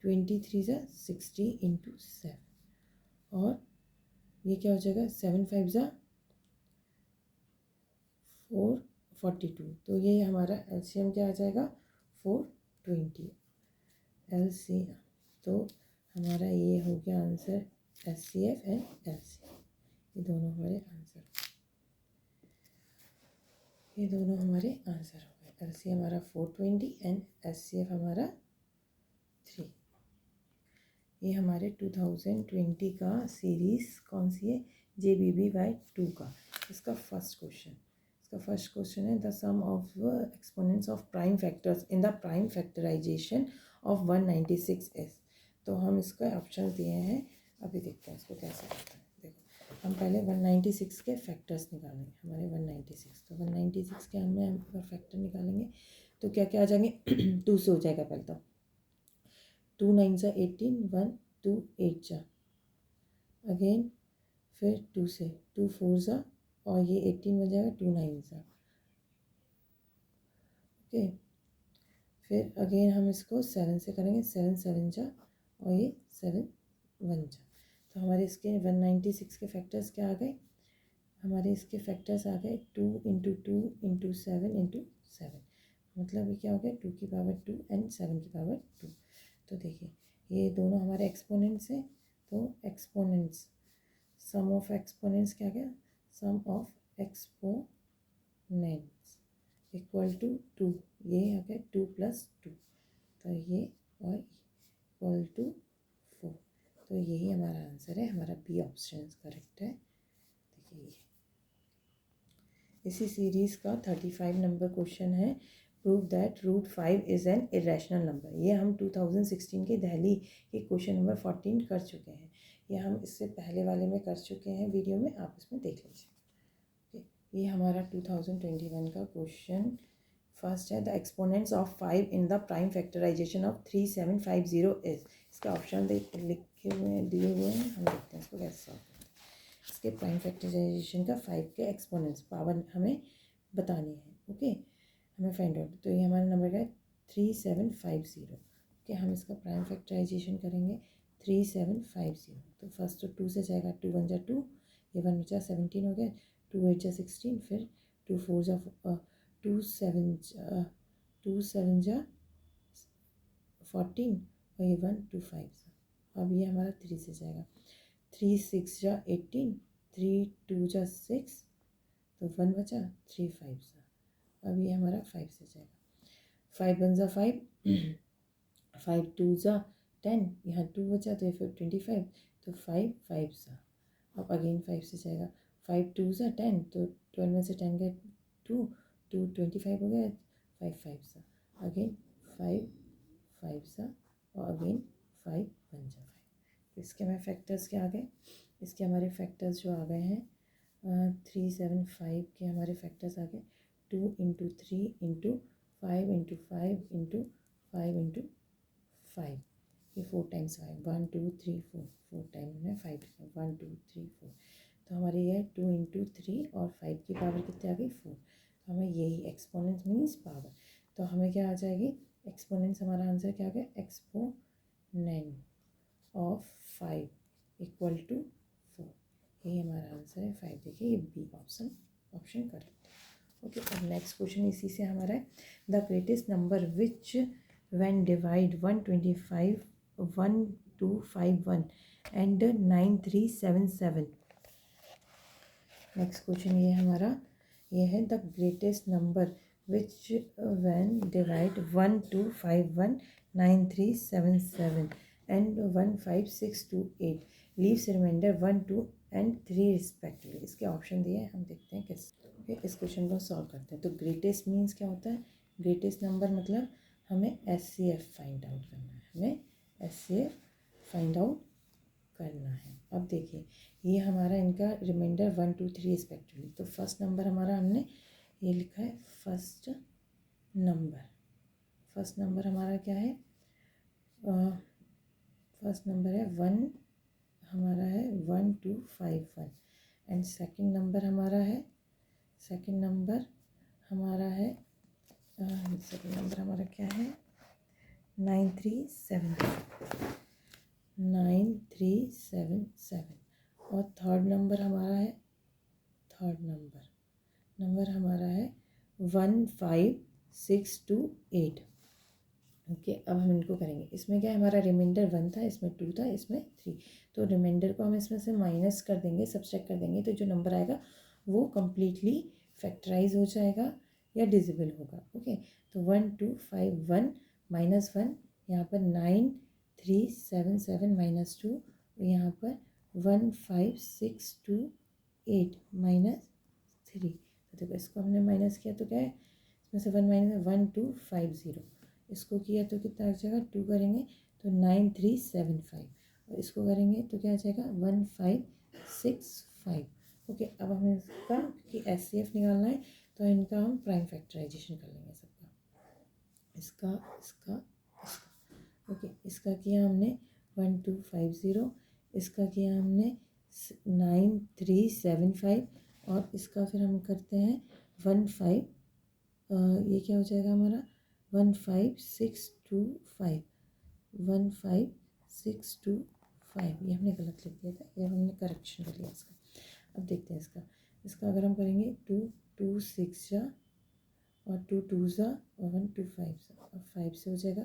23 ज़ा 60 इंटू 7, और ये क्या हो जाएगा? 7 5 ज़ा 4 42। तो ये हमारा LCM क्या आ जाएगा? 420 LCM। तो हमारा ये हो गया आंसर, SCF एंड LCM। ये दोनों हमारे आंसर हो गए। LCM हमारा 420 एंड SCF हमारा 3। ये हमारे 2020 का सीरीज़ कौन सी है? JBBY2 का। इसका फर्स्ट क्वेश्चन है the sum of exponents of prime factors in the prime factorization of 196 is. तो हम इसका ऑप्शन दिए हैं, अभी देखते हैं इसको कैसे करते हैं। देखो, हम पहले 196 के फैक्टर्स निकालेंगे। हमारे 196, तो 196 के हम फैक्टर निकालेंगे तो क्या क्या आ जाएंगे? 2 से हो जाएगा पहले। तो 2 9 ज़ा 18, 1 2 8 ज़ा, अगेन फिर 2 से 2 4 ज़ा, और ये 18 बन जाएगा 2 9 ज़ा। ओके, फिर अगेन हम इसको 7 से करेंगे, 7 7 ज़ा, और ये 7 1 ज़ा। तो हमारे इसके 196 के फैक्टर्स क्या आ गए? हमारे इसके फैक्टर्स आ गए 2 इंटू 2 इंटू 7 इंटू 7। मतलब ये क्या हो गया? 2 की पावर 2 एंड 7 की पावर 2। तो देखिए ये दोनों हमारे एक्सपोनेंट्स हैं। तो एक्सपोनेंट्स, सम ऑफ एक्सपोनेंट्स क्या गया? सम ऑफ एक्सपोनेंट्स इक्वल टू 2। ये आ गया 2 प्लस 2, तो ये और इक्वल टू 4। तो यही हमारा आंसर है। हमारा बी ऑप्शन करेक्ट है। देखिए ये इसी सीरीज़ का 35 नंबर क्वेश्चन है, prove that root 5 is an irrational number. ये हम 2016 के दिल्ली के क्वेश्चन नंबर 14 कर चुके हैं। ये हम इससे पहले वाले में कर चुके हैं वीडियो में, आप इसमें देख लीजिए। ये हमारा 2021 का क्वेश्चन फर्स्ट है, the exponents of 5 in the prime factorization of 3750 is. इसका ऑप्शन लिखे हुए हैं, दिए हुए हैं, हम देखते हैं इसको कैसे सॉल्व करते हैं। इसके प्राइम फैक्टराइजेशन का 5 के एक्सपोनेंट्स पावर हमें बतानी है। ओके, हमें फाइंड आउट। तो ये हमारा नंबर का है 3750। ओके, हम इसका प्राइम फैक्टराइजेशन करेंगे 3750। तो फर्स्ट तो 2 से जाएगा, 2 1 जा 2, ये 1 बचा 17 हो गया, 2 8 जा 16, फिर 2 4 जा 2 7 जा 14, और ये 1 2 5 जा। अब ये हमारा 3 से जाएगा, 3 6 जा 18, 3 2 जा 6, तो 1 बचा, 3 5 जा। अब ये हमारा 5 से जाएगा, 5 1 जा 5, 5 2 जा 10, यहाँ 2 बचा तो ये फिर 25, तो 5 5 जा। अब अगेन 5 से जाएगा, 5 2 जा 10, तो 12 में से 10 गए 2 2 25 हो गया, 5 5 सा, अगेन 5 5 सा, और अगेन 5 1 जा 5। तो इसके हमारे फैक्टर्स क्या आ गए? इसके हमारे फैक्टर्स जो आ गए हैं 375 के हमारे फैक्टर्स आ गए 2 into 3 into 5 into 5 into 5 into 5, ये 4 टाइम्स 5, 1 2 3 4, 4 टाइम में 5 लिखा 1 2 3 4, तो हमारे ये 2 इंटू 3 और 5 की पावर कितनी आ गई 4, तो हमें यही एक्सपोनेंट मीन्स पावर, तो हमें क्या आ जाएगी एक्सपोनेंट्स, हमारा आंसर क्या आ गया एक्सपोनेंट ऑफ 5 इक्वल टू 4, यही हमारा आंसर है 5, देखिए ये बी ऑप्शन करेक्ट। ओके, अब नेक्स्ट क्वेश्चन इसी से हमारा है the greatest number which when divide 125 1251 and 9377। Next question ये हमारा ये है the greatest number which when divide 1251 9377 and 15628 leaves remainder 1 2 and 3 respectively. इसके ऑप्शन दिए हैं, हम देखते हैं किस इस क्वेश्चन को सॉल्व करते हैं। तो ग्रेटेस्ट मीन्स क्या होता है, ग्रेटेस्ट नंबर मतलब हमें SCF फाइंड आउट करना है, हमें SCF फाइंड आउट करना है। अब देखिए ये हमारा इनका रिमाइंडर 1 2 3 रिस्पेक्टिवली, तो फर्स्ट नंबर हमारा हमने ये लिखा है फर्स्ट नंबर हमारा क्या है, फर्स्ट नंबर है 1, हमारा है 1251 एंड सेकंड नंबर हमारा है सेकंड नंबर हमारा क्या है 9377 और थर्ड नंबर हमारा है 15628। ओके, अब हम इनको करेंगे, इसमें क्या है हमारा रिमाइंडर 1 था, इसमें 2 था, इसमें 3, तो रिमाइंडर को हम इसमें से माइनस कर देंगे, सब्सट्रैक्ट कर देंगे, तो जो नंबर आएगा वो कम्प्लीटली फैक्टराइज हो जाएगा या डिजिबल होगा। ओके, तो 1251 माइनस 1, यहाँ पर 9377 माइनस 2, यहाँ पर 15628 माइनस 3, तो देखो इसको हमने माइनस किया तो क्या है इसमें से 1 माइनस 1250, इसको किया तो कितना आ जाएगा 2 करेंगे तो 9375, और इसको करेंगे तो क्या आ जाएगा 1565। ओके, अब हमें इसका कि SCF निकालना है, तो इनका हम प्राइम फैक्टराइजेशन कर लेंगे सबका, इसका इसका इसका। ओके, इसका किया हमने 1250, इसका किया हमने 9375, और इसका फिर हम करते हैं 15, ये क्या हो जाएगा हमारा 15625, 15625, ये हमने गलत लिख दिया था, ये हमने करेक्शन कर लिया इसका। अब देखते हैं इसका अगर हम करेंगे 2 2 6 जा और 2 2 जा और 1 2 5 जा, और 5 से हो जाएगा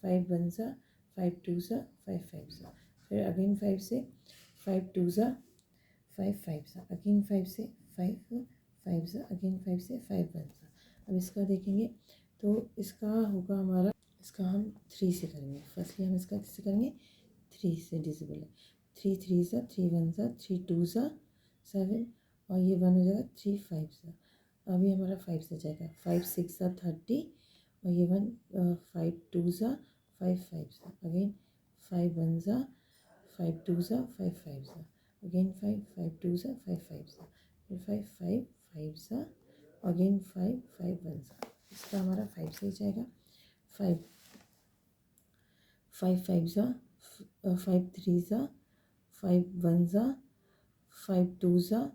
5 1 जा 5 2 जा 5 5 जा, फिर अगेन 5 से 5 2 जा 5 5 जा, अगेन 5 से 5 5 जा, अगेन 5 से 5 1 जा। अब इसका देखेंगे तो इसका होगा हमारा, इसका हम 3 से करेंगे, फर्स्टली हम इसका किससे करेंगे 3 से, डिजिबल है 3 3 जा 3 1 जा 3 2 जा 7, और ये 1 हो जाएगा 3 5 जा, अभी हमारा 5 से जाएगा 5 6 जा 30, और ये 1 5 2 जा 5 5 जा, अगेन 5 1 जा 5 2 जा 5 5 जा, अगेन 5 5 2 जा 5 5 जा, फिर 5 5 5 जा, अगेन 5 5 1 जा, इसका हमारा 5 से ही जाएगा, 5 5 5 जा 5 3 जा 5 1 जा 5 2 जा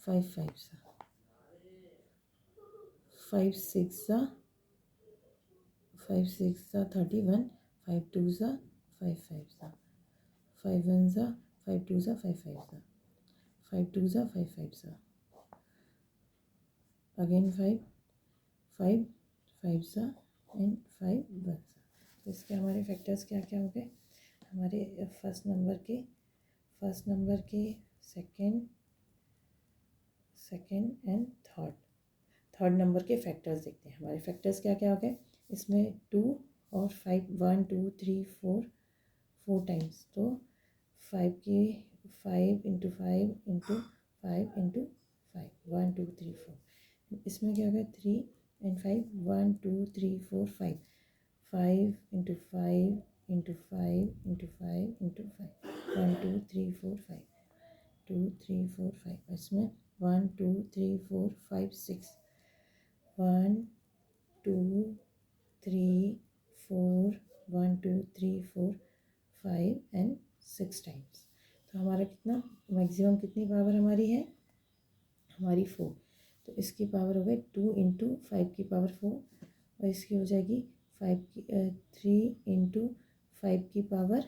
5 5 जा, 5 6 जा 31, 5 2 जा 5 5 जा, 5 1 जा 5 2 जा 5 5 जा, 5 2 जा 5 5 जा, अगेन 5 5 5 जा एंड 5 1 जा। तो इसके हमारे फैक्टर्स क्या क्या हो गए, हमारे फर्स्ट नंबर के सेकंड एंड थर्ड नंबर के फैक्टर्स देखते हैं। हमारे फैक्टर्स क्या क्या हो गए, इसमें 2 और 5, 1 2 3 4 टाइम्स, तो 5 की 5 इंटू 5 इंटू 5 इंटू 5 1 2 3 4, इसमें क्या हो गया 3 and 5 1 2 3 4 5 5 into 5 into 5 into 5 into 5 1 2 3 4 5 2 3 4 5, इसमें 1 2 3 4 5 6, 1 2 3 4, 1 2 3 4 5 एंड 6 टाइम्स। तो हमारा कितना मैक्सिमम कितनी पावर हमारी है, हमारी 4। तो इसकी पावर हो गई 2 इंटू 5 की पावर 4, और इसकी हो जाएगी 3 इंटू 5 की पावर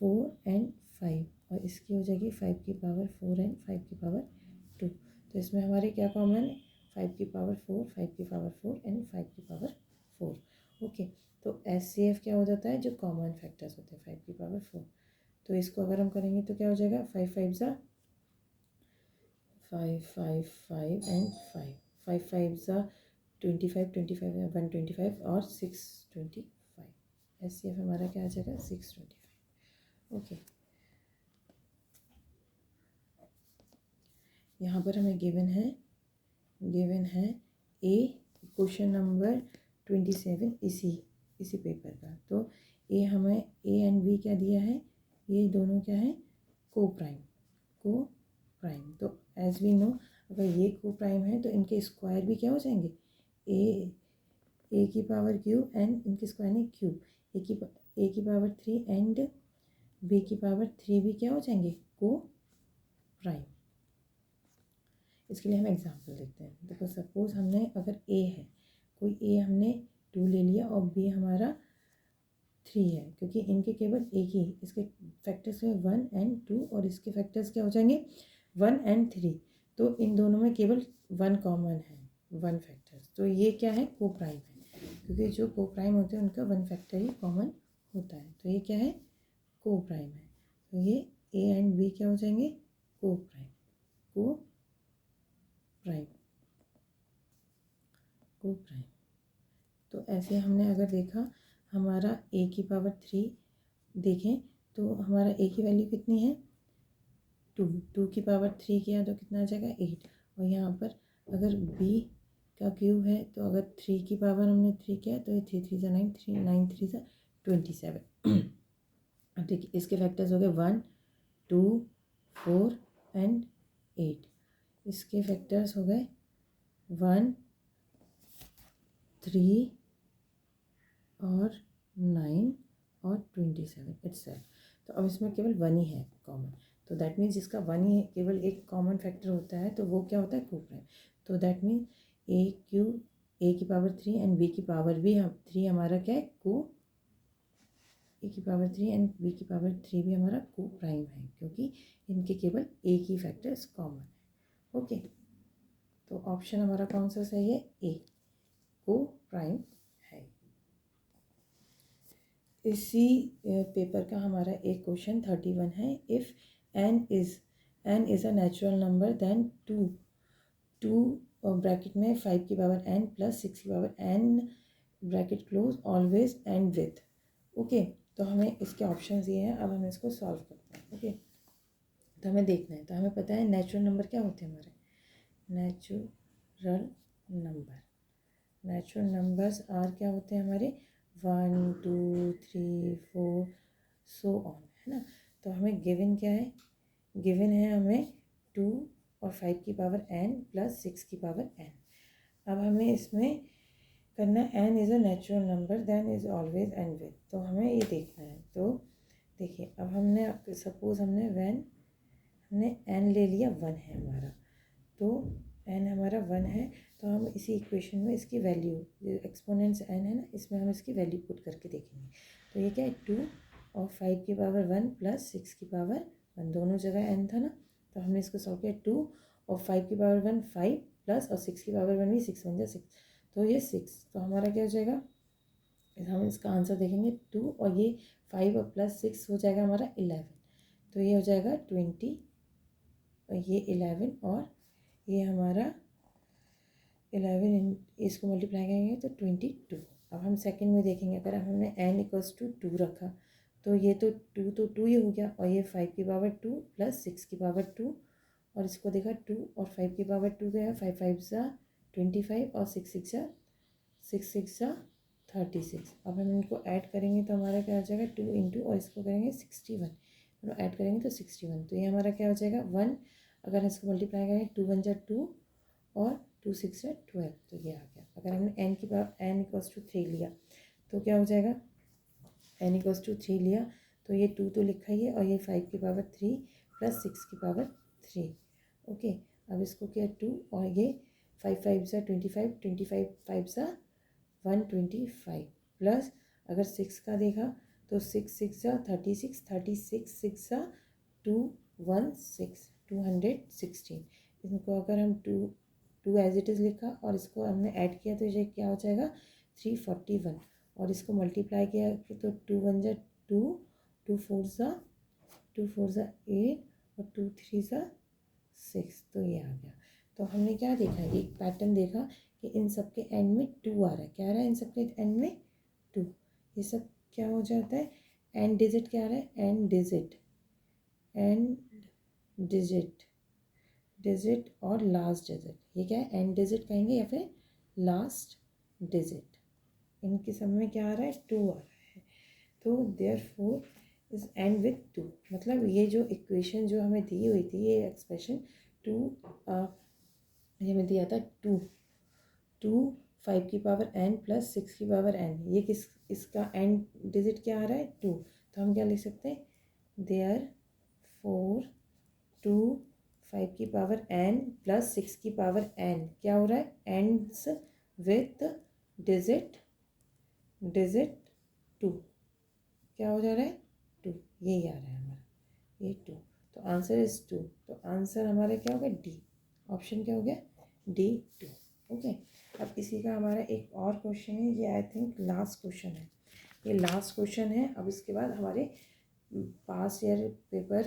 4 एंड 5, और इसकी हो जाएगी 5 की पावर 4 एंड 5 की पावर 2। तो इसमें हमारे क्या कॉमन है, 5 की पावर 4, 5 की पावर 4 एंड 5 की पावर 4। ओके, तो SCF क्या हो जाता है, जो कॉमन फैक्टर्स होते हैं 5 की पावर 4। तो इसको अगर हम करेंगे तो क्या हो जाएगा, 5 5 ज़ा 5 5 5 एंड 5, 5 5 ज़ा 25 25 125 और 625। SCF हमारा क्या आ जाएगा, 625। ओके, यहाँ पर हमें गिवन है ए क्वेश्चन नंबर 27 इसी पेपर का। तो ए हमें ए एंड बी क्या दिया है, ये दोनों क्या है, को प्राइम। तो एज वी नो, अगर ये को प्राइम है तो इनके स्क्वायर भी क्या हो जाएंगे, ए की पावर क्यूब एंड इनके स्क्वायर ने क्यूब, ए की पावर 3 एंड बी की पावर 3 भी क्या हो जाएंगे, को प्राइम। इसके लिए हम एग्जांपल देखते हैं। देखो सपोज हमने अगर ए है, कोई ए हमने 2 ले लिया और बी हमारा 3 है, क्योंकि इनके केवल एक ही, इसके फैक्टर्स में 1 एंड 2 और इसके फैक्टर्स क्या हो जाएंगे 1 एंड 3। तो इन दोनों में केवल 1 कॉमन है, 1 फैक्टर्स। तो ये क्या है, को प्राइम है, क्योंकि जो को प्राइम होते हैं उनका 1 फैक्टर ही कॉमन होता है। तो ये क्या है, को प्राइम है। तो ये ए एंड बी क्या हो जाएंगे, को प्राइम, को प्राइम, को प्राइम। तो ऐसे हमने अगर देखा, हमारा ए की पावर 3 देखें तो हमारा ए की वैल्यू कितनी है, 2 की पावर 3 किया तो कितना आ जाएगा 8। और यहाँ पर अगर बी का क्यूब है तो अगर 3 की पावर हमने 3 किया तो ये 3 3 ज़ा 9, 3 9 3 ज़ा 27। अब देखिए इसके फैक्टर्स हो गए 1 2 4 एंड 8। इसके फैक्टर्स हो गए 1 3 और 9 और 27 इटसेल्फ। तो अब इसमें केवल 1 ही है कॉमन। तो दैट मीन्स जिसका 1 ही केवल एक कॉमन फैक्टर होता है तो वो क्या होता है, को प्राइम। तो दैट मीन्स ए की पावर 3 एंड बी की पावर भी 3 हमारा क्या है, को, ए की पावर 3 एंड बी की पावर 3 भी हमारा को प्राइम है, क्योंकि इनके केवल एक ही फैक्टर्स कॉमन है। ओके, तो ऑप्शन हमारा कौन सा सही है, ए, को प्राइम है। इसी पेपर का हमारा एक क्वेश्चन 31 है, if n is a natural number then two bracket में 5 की पावर n प्लस 6 की power n bracket close always end with. Okay, तो हमें इसके ऑप्शन दिए हैं, अब हम इसको सॉल्व करते हैं। ओके, तो हमें देखना है, तो हमें पता है नेचुरल नंबर क्या होते हैं हमारे, नेचुरल नंबर्स आर क्या होते हैं हमारे, 1 2 3 4 सो ऑन, है ना। तो हमें गिवन क्या है, गिवन है हमें 2 और 5 की पावर n प्लस 6 की पावर n। अब हमें इसमें करना, n is a natural number then is always end with. तो हमें ये देखना है। तो देखिए अब हमने सपोज हमने n ले लिया, 1 है हमारा, तो n हमारा 1 है, तो हम इसी इक्वेशन में इसकी वैल्यू, एक्सपोनेंट्स n है ना, इसमें हम इसकी वैल्यू पुट करके देखेंगे। तो ये क्या है, 2 और 5 की पावर 1 प्लस 6 की पावर 1, दोनों जगह n था ना, तो हमने इसको सॉल्व किया। 2 और 5 की पावर 1 5 प्लस और 6 की पावर 1 भी 6 1 जा 6, तो ये 6। तो हमारा क्या हो जाएगा, हम इसका आंसर देखेंगे 2 और ये 5 और प्लस 6 हो जाएगा हमारा 11। तो ये हो जाएगा 20 और ये 11 और ये हमारा 11, इसको मल्टीप्लाई करेंगे तो 22। अब हम सेकंड में देखेंगे, अगर हमने n इक्वल्स टू 2 रखा तो ये तो 2 ही हो गया, और ये 5 की पावर 2 प्लस 6 की पावर 2, और इसको देखा 2 और 5 की पावर 2 गया, 5 5 ज़ा 25 और 6 6 ज़ा 36। अब हम इनको ऐड करेंगे तो हमारा क्या हो जाएगा, 2 इंटू और इसको करेंगे 61, तो ऐड करेंगे तो 61। तो ये हमारा क्या हो जाएगा, 1 अगर इसको मल्टीप्लाई करें 2 1 जा 2 और 2 6 जा 12, तो ये आ गया। अगर हमने n की पावर n इक्वल्स टू 3 लिया तो क्या हो जाएगा, n इक्वल्स टू 3 लिया तो ये 2 तो लिखा ही है और ये 5 की पावर 3 प्लस 6 की पावर 3। ओके, अब इसको क्या 2 और ये 5 5 सा 25, 25 5 सा 125 प्लस अगर 6 का देखा तो 6 6 सा 36, 36 6 सा 216, 216। इनको अगर हम 2 एज इट इज़ लिखा और इसको हमने ऐड किया तो ये क्या हो जाएगा 341, और इसको मल्टीप्लाई किया तो 2 1 जा 2, 2 4 सा 8 और 2 3 सा 6, तो ये आ गया। तो हमने क्या देखा, एक पैटर्न देखा कि इन सब के एंड में 2 आ रहा है। क्या आ रहा है इन सब के एंड में 2, ये सब क्या हो जाता है, एंड डिजिट क्या आ रहा है, एंड डिजिट और लास्ट डिजिट, ये क्या है एंड डिजिट कहेंगे या फिर लास्ट डिजिट। इनके सब में क्या आ रहा है 2 आ रहा है, तो देयरफॉर इज एंड विथ 2। मतलब ये जो इक्वेशन जो हमें दी हुई थी, ये एक्सप्रेशन 2 ये हमें दिया था 2 5 की पावर n प्लस 6 की पावर n, ये किस इसका एंड डिजिट क्या आ रहा है 2, तो हम क्या लिख सकते हैं, देयरफॉर 2 5 की पावर n प्लस 6 की पावर n क्या हो रहा है, एंड्स विथ डिजिट 2, क्या हो जा रहा है 2, यही आ रहा है हमारा, ये 2, तो आंसर इज 2। तो आंसर हमारा क्या हो गया डी, ऑप्शन क्या हो गया डी 2। ओके, अब इसी का हमारा एक और क्वेश्चन है, ये आई थिंक लास्ट क्वेश्चन है, ये लास्ट क्वेश्चन है। अब इसके बाद हमारे पास ईयर पेपर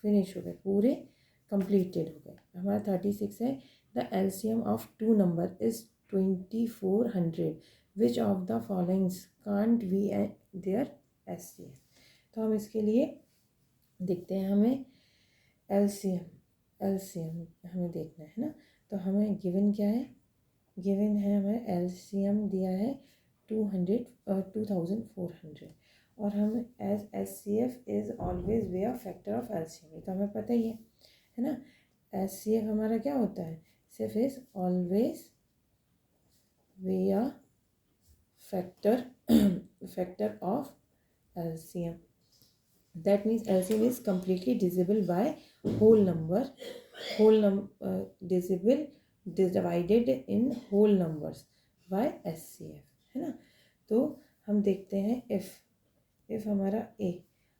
फिनिश हो गए, पूरे कंप्लीटेड हो गए। हमारा 36 है, the LCM of 2 number is 2400, which of the followings can't be their SCM. तो हम इसके लिए देखते हैं, हमें एलसीएम हमें देखना है ना। तो हमें गिवन क्या है, गिवन है हमें एलसीएम दिया है 2400, और हम as HCF is always way of factor of LCM, ये तो हमें पता ही है ना। एचसीएफ हमारा क्या होता है, सिर्फ is always way of factor of LCM. That means LCM is completely divisible by whole number, divisible divided in whole numbers by SCF, है ना। तो हम देखते हैं if हमारा A,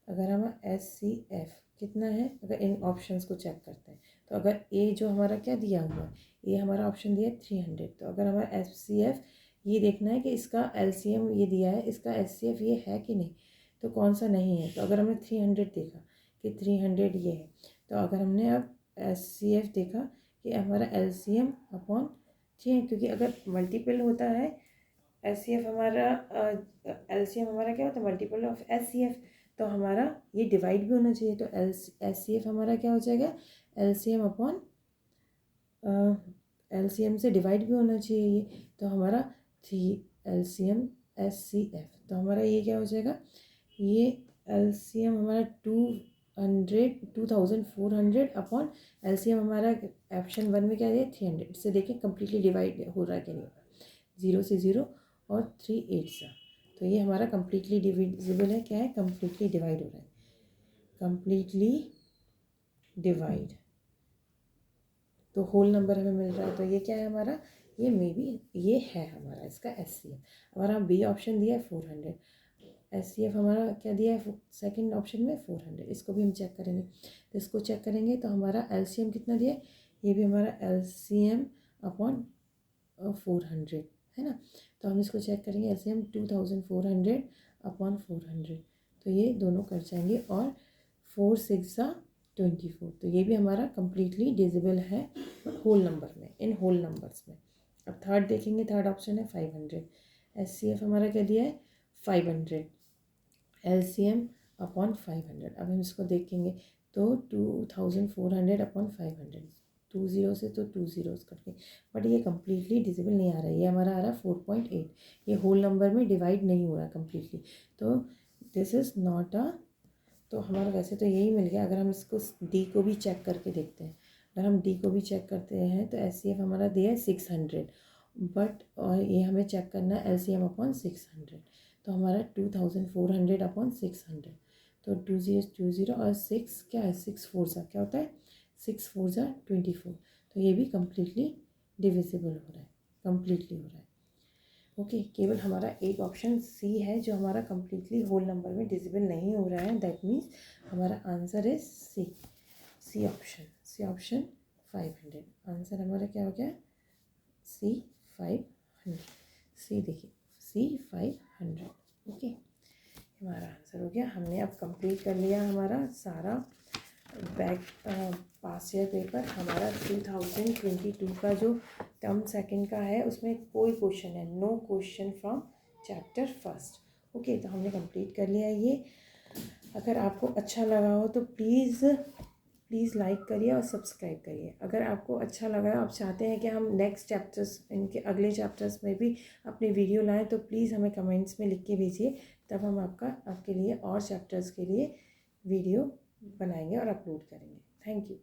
अगर हमारा SCF कितना है, अगर इन ऑप्शंस को चेक करते हैं तो अगर A जो हमारा क्या दिया हुआ है, A हमारा ऑप्शन दिया है 300, तो अगर हमारा SCF ये देखना है कि इसका LCM ये दिया है, इसका SCF ये है कि नहीं, तो कौन सा नहीं है। तो अगर हमने 300 देखा कि 300 ये है, तो अगर हमने अब SCF देखा कि हमारा LCM अपॉन 3, क्योंकि अगर मल्टीपल होता है SCF हमारा LCM हमारा क्या होता है मल्टीपल ऑफ SCF, तो हमारा ये डिवाइड भी होना चाहिए। तो SCF हमारा क्या हो जाएगा, LCM अपॉन LCM से डिवाइड भी होना चाहिए ये, तो हमारा 3 LCM SCF, तो हमारा ये क्या हो जाएगा, ये LCM हमारा 2400 अपॉन LCM हमारा ऑप्शन 1 में क्या है 300, इससे देखें कम्प्लीटली डिवाइड हो रहा है कि नहीं हो रहा, 0 से 0 और 3 8 सा, तो ये हमारा कम्प्लीटली डिविजिबल है, क्या है कम्प्लीटली डिवाइड हो रहा है, कम्प्लीटली डिवाइड, तो होल नंबर हमें मिल रहा है। तो ये क्या है हमारा, ये मे बी ये है हमारा इसका SCF। हमारा बी ऑप्शन दिया है 400, SCF हमारा क्या दिया है सेकंड ऑप्शन में 400, इसको भी हम चेक करेंगे। तो इसको चेक करेंगे तो हमारा LCM कितना दिया है, ये भी हमारा LCM अपॉन 400 है ना। तो हम इसको चेक करेंगे, LCM 2400 अपॉन 400, तो ये दोनों कट जाएंगे और 4 6 24, तो ये भी हमारा कम्प्लीटली डिविजिबल है होल नंबर में, इन होल नंबर्स में। अब थर्ड देखेंगे, थर्ड ऑप्शन है 500, SCF हमारा क्या दिया है 500, LCM अपॉन 500। अब हम इसको देखेंगे तो 2400 अपॉन 500, 2 0 से तो 2 zeros कट गए, बट ये कम्प्लीटली डिविजिबल नहीं आ रहा है, ये हमारा आ रहा है 4.8, ये होल नंबर में डिवाइड नहीं हो रहा कम्प्लीटली, तो दिस इज़ नॉट अ तो हमारा वैसे तो यही मिल गया। अगर हम इसको डी को भी चेक करके देखते हैं, अगर हम डी को भी चेक करते हैं तो एचसीएफ हमारा दिया है 600, बट और ये हमें चेक करना है एलसीएम अपॉन 600, तो हमारा 2400 अपॉन 600, तो 2020 और 6 क्या है, 6 4 सा क्या होता है, 6 4 सा 24, तो ये भी कम्प्लीटली डिविजिबल हो रहा है, कम्प्लीटली हो रहा है। ओके, केवल हमारा एक ऑप्शन सी है जो हमारा कम्प्लीटली होल नंबर में डिविजिबल नहीं हो रहा है, दैट मीन्स हमारा answer is C option 500। Answer हमारा क्या हो गया, सी 500। सी देखिए, सी 500। ओके, हमारा आंसर हो गया। हमने अब कंप्लीट कर लिया हमारा सारा बैक पास ईयर पेपर। हमारा 2022 का जो टर्म सेकंड का है उसमें कोई क्वेश्चन है, no question from chapter first. Okay, तो हमने कंप्लीट कर लिया ये। अगर आपको अच्छा लगा हो तो प्लीज़ लाइक करिए और सब्सक्राइब करिए। अगर आपको अच्छा लगा, आप चाहते हैं कि हम नेक्स्ट चैप्टर्स, इनके अगले चैप्टर्स में भी अपनी वीडियो लाएं, तो प्लीज़ हमें कमेंट्स में लिख के भेजिए, तब हम आपके लिए और चैप्टर्स के लिए वीडियो बनाएंगे और अपलोड करेंगे। Thank you.